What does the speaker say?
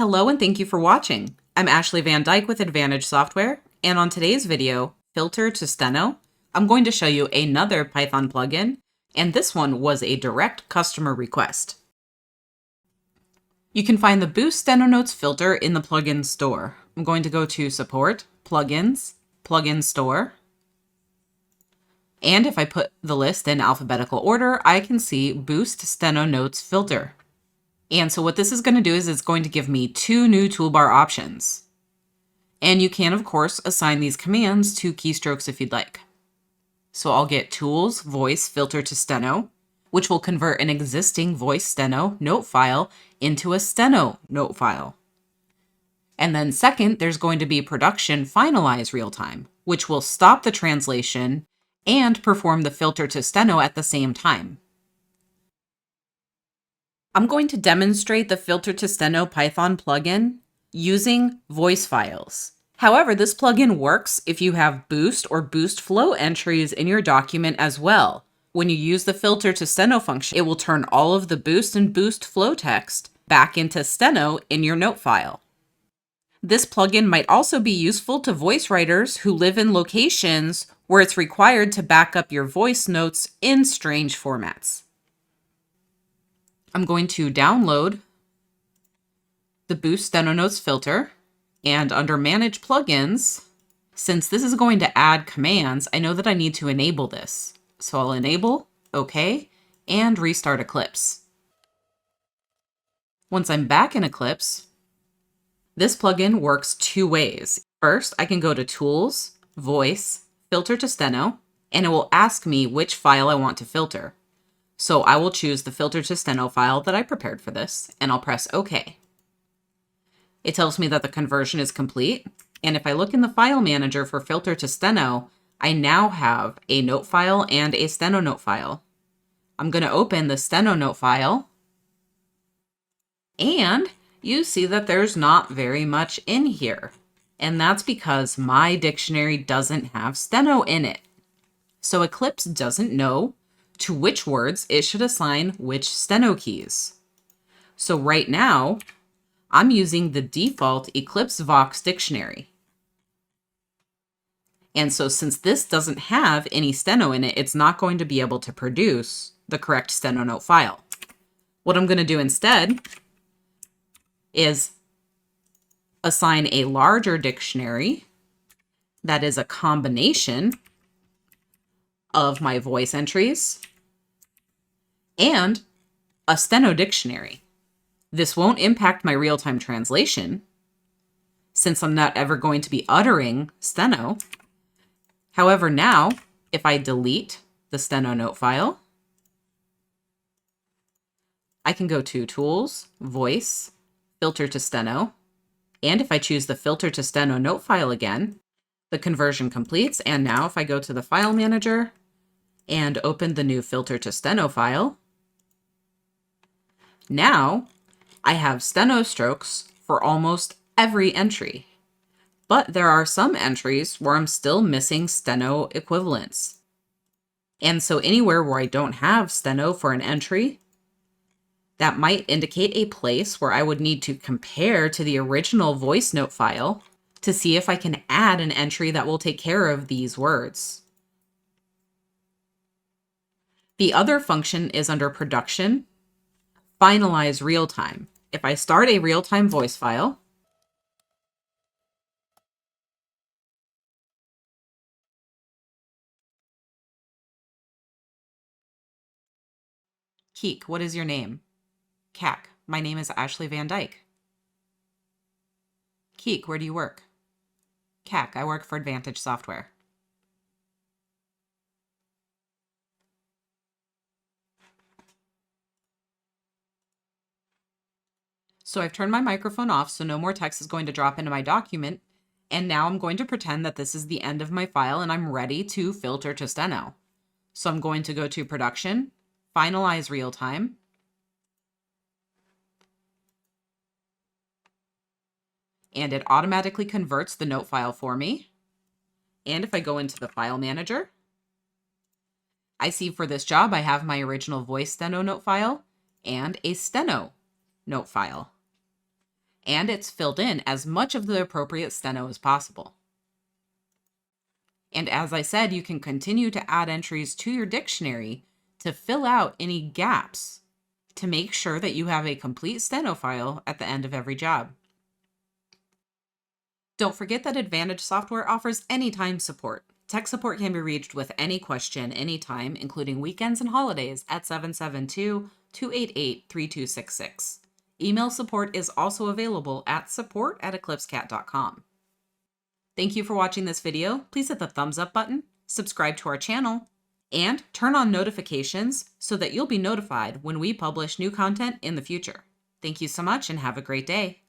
Hello and thank you for watching. I'm Ashley Van Dyke with Advantage Software, and on today's video, Filter to Steno, I'm going to show you another Python plugin, and this one was a direct customer request. You can find the Boost Steno Notes filter in the plugin store. I'm going to go to Support, Plugins, Plugin Store, and if I put the list in alphabetical order, I can see Boost Steno Notes filter. And so what this is going to do is it's going to give me two new toolbar options. And you can, of course, assign these commands to keystrokes if you'd like. So I'll get Tools, Voice, Filter to Steno, which will convert an existing voice steno note file into a steno note file. And then second, there's going to be Production Finalize Realtime, which will stop the translation and perform the filter to steno at the same time. I'm going to demonstrate the Filter to Steno Python plugin using voice files. However, this plugin works if you have Boost or Boost Flow entries in your document as well. When you use the Filter to Steno function, it will turn all of the Boost and Boost Flow text back into Steno in your note file. This plugin might also be useful to voice writers who live in locations where it's required to back up your voice notes in strange formats. I'm going to download the Boost Steno Notes filter, and under Manage Plugins, since this is going to add commands, I know that I need to enable this. So I'll enable, OK, and restart Eclipse. Once I'm back in Eclipse, this plugin works two ways. First, I can go to Tools, Voice, Filter to Steno, and it will ask me which file I want to filter. So I will choose the Filter to Steno file that I prepared for this, and I'll press OK. It tells me that the conversion is complete, and if I look in the file manager for Filter to Steno, I now have a note file and a steno note file. I'm going to open the steno note file, and you see that there's not very much in here. And that's because my dictionary doesn't have steno in it. So Eclipse doesn't know to which words it should assign which steno keys. So right now, I'm using the default Eclipse Vox dictionary. And so since this doesn't have any steno in it, it's not going to be able to produce the correct steno note file. What I'm going to do instead is assign a larger dictionary that is a combination of my voice entries and a steno dictionary. This won't impact my real-time translation, since I'm not ever going to be uttering steno. However, now, if I delete the steno note file, I can go to Tools, Voice, Filter to Steno, and if I choose the Filter to Steno note file again, the conversion completes, and now if I go to the File Manager and open the new Filter to Steno file, now I have steno strokes for almost every entry. But there are some entries where I'm still missing steno equivalents. And so anywhere where I don't have steno for an entry, that might indicate a place where I would need to compare to the original voice note file to see if I can add an entry that will take care of these words. The other function is under Production, Finalize Realtime. If I start a real-time voice file, Keek, what is your name? Cac, my name is Ashley Van Dyke. Keek, where do you work? Cac, I work for Advantage Software. So I've turned my microphone off, so no more text is going to drop into my document. And now I'm going to pretend that this is the end of my file and I'm ready to filter to steno. So I'm going to go to Production, Finalize Realtime, and it automatically converts the note file for me. And if I go into the File Manager, I see for this job I have my original voice steno note file and a steno note file. and it's filled in as much of the appropriate steno as possible. And as I said, you can continue to add entries to your dictionary to fill out any gaps to make sure that you have a complete steno file at the end of every job. Don't forget that Advantage Software offers anytime support. Tech support can be reached with any question anytime, including weekends and holidays, at 772-288-3266. Email support is also available at support@eclipsecat.com. Thank you for watching this video. Please hit the thumbs up button, subscribe to our channel, and turn on notifications so that you'll be notified when we publish new content in the future. Thank you so much and have a great day.